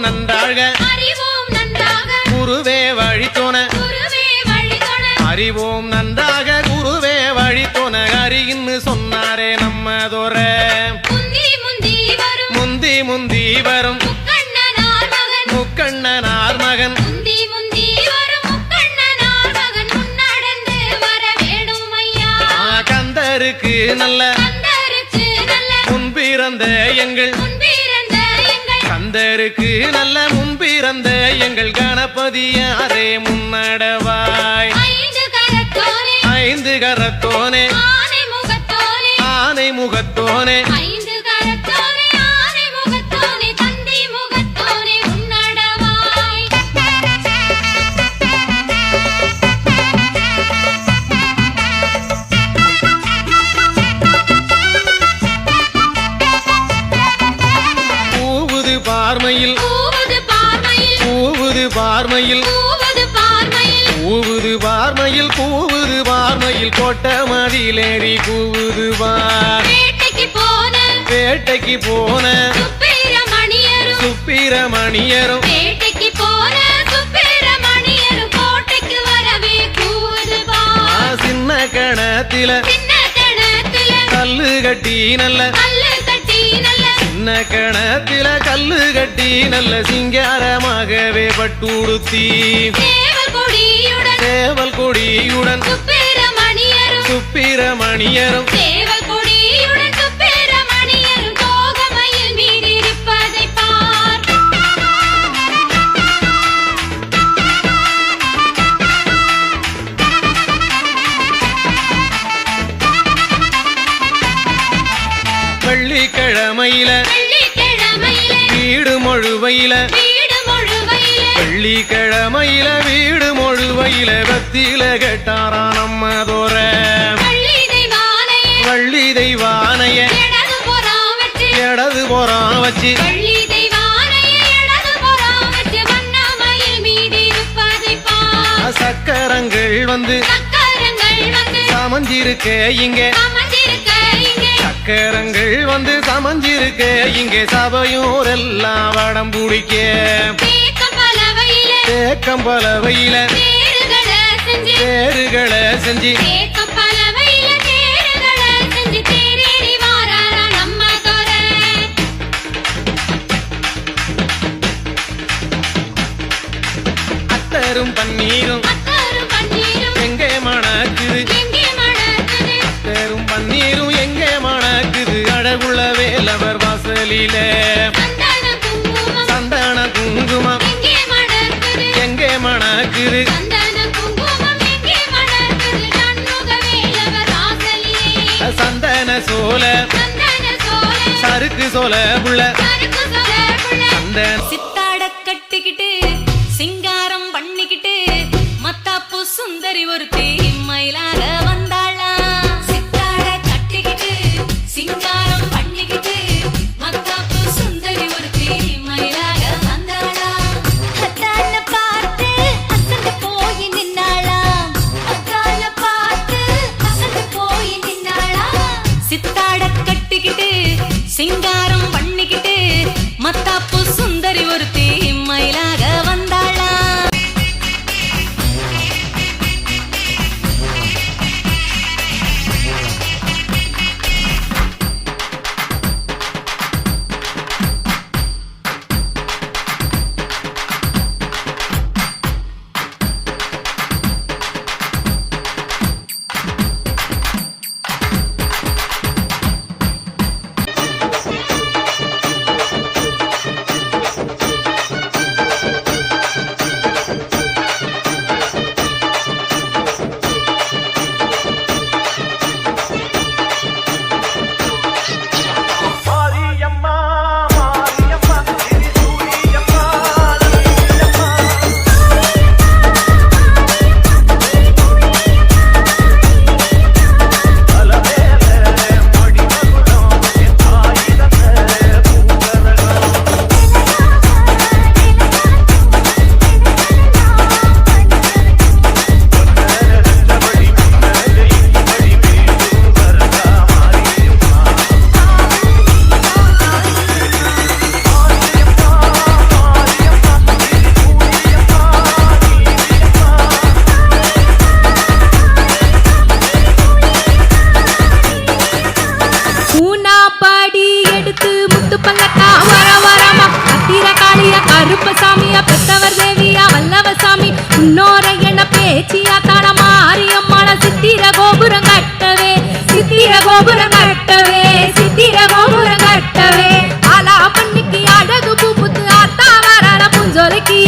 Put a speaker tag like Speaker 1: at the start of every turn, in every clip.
Speaker 1: நன்றாக குருவே வழித்தோன அறிவோம் நன்றாக குருவே வழித்தோன அறின்னு சொன்னாரே நம்மதோர முந்தி முந்தி வரும் முக்கண்ணனார் மகன் கந்தருக்கு நல்ல முன்பிறந்த எங்கள் கந்தருக்கு நல்ல முன்பிறந்த எங்கள் கணபதியாரே முன்னடவாய் ஐந்து கரத்தோனே ஆனை முகத்தோனே பார்மையில் கூவுது பார்மையில் கூவுது பார்மையில் கூவுது பார்மையில் கோட்ட மதிலேறி கூவுது பார் வேட்டைக்கு போன சுப்பிரமணியரும் சின்ன கணத்தில கல்லு கட்டி நல்ல சின்ன கணத்தில கல்லு கட்டி நல்ல சிங்காரமாகவே பட்டுடுத்தி சேவல் கொடியுடன் சுப்பிரமணியரும் வெள்ளிக்கிழமையில வீடு மொழுவையில வெள்ளிக்கிழமையில வீடு மொழுவையில பத்தில கேட்டாரா நம்மதோர வள்ளி தெய்வானைய இடது போறான் வச்சு சக்கரங்கள் வந்து சமஞ்சிருக்க இங்கே சக்கரங்கள் வந்து சமஞ்சிருக்க இங்கே சபையோரெல்லாம் வடம் பிடிக்க தேக்கம் பலவையில தேருகளை செஞ்சு அத்தரும் பன்னீரும் எங்கே மணக்குது அத்தரும் பன்னீரும் எங்கே மணக்குது அழகுள்ள வேலவர் வாசலில சந்தன குங்குமம் எங்கே மணக்குது சந்தன சோல சருக்கு சோல புள்ள
Speaker 2: சித்தாட கட்டிக்கிட்டு சிங்காரம் பண்ணிக்கிட்டு மத்தாப்பு சுந்தரி ஒருத்தி மயிலாக வந்தாளா சித்தாட கட்டிக்கிட்டு சிங்காரம் பண்ணிக்கிட்டு மத்தாப்பு சுந்தரி ஒருத்தி மயிலாக வந்தாளா அத்தாள பார்த்து அசந்து போய் நின்னாளா அத்தாள பார்த்து அசந்து போய் நின்னாளா சித்தாட கட்டிக்கிட்டு சிங்காரம் பண்ணிக்கிட்டு மத்தாப்பு சுந்தரி ஒருத்தி மயிலாக வந்தாளா
Speaker 3: கருப்பசாமியா பெத்தவர் தேவியா வல்லவசாமி முன்னோர என பேச்சியா தான மாரியம்மான சித்திர கோபுரம் கட்டவே சித்திர கோபுரம் கட்டவே சித்திர கோபுரம் கட்டவே ஆலா பண்ணிக்கு அழகு பூப்புத்து ஆத்தா வரண புஞ்சொலிக்கு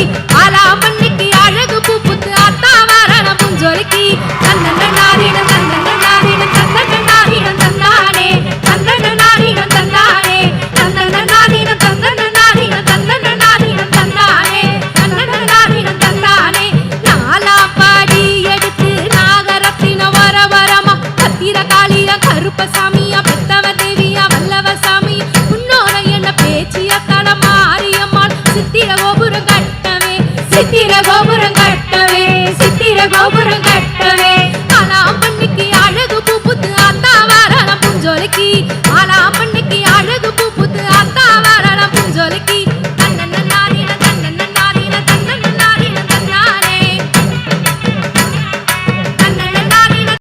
Speaker 3: ஆலா பண்ணிக்கு அழகு பூப்புத்து ஆத்தா வரண புஞ்சொலிக்கு தன்னன நாரின தன்னன நாரின தன்னன நாரின தன்னானே தன்னன நாரின தன்னானே தன்னன நாரின தன்னன நாரின தன்னன நாரின தன்னானே தன்னன நாரின தன்னானே நாலா பாடி எடுத்து நாகரத்தின வர வரமா பத்திர காளியா கருப்பசாமியா பெத்தவ தேவியா வல்லவசாமி முன்னோர என்ன பேச்சியா தட மாரியம்மாள் சித்திர கோபுரம் கட்டவே சித்திர கோபுரம் கட்டவே சித்திர கோபுரம் கட்டவே ஆனா பண்ணிக்கு அழகு பூப்புத்து ஆத்தா வரண புஞ்சொலிக்கு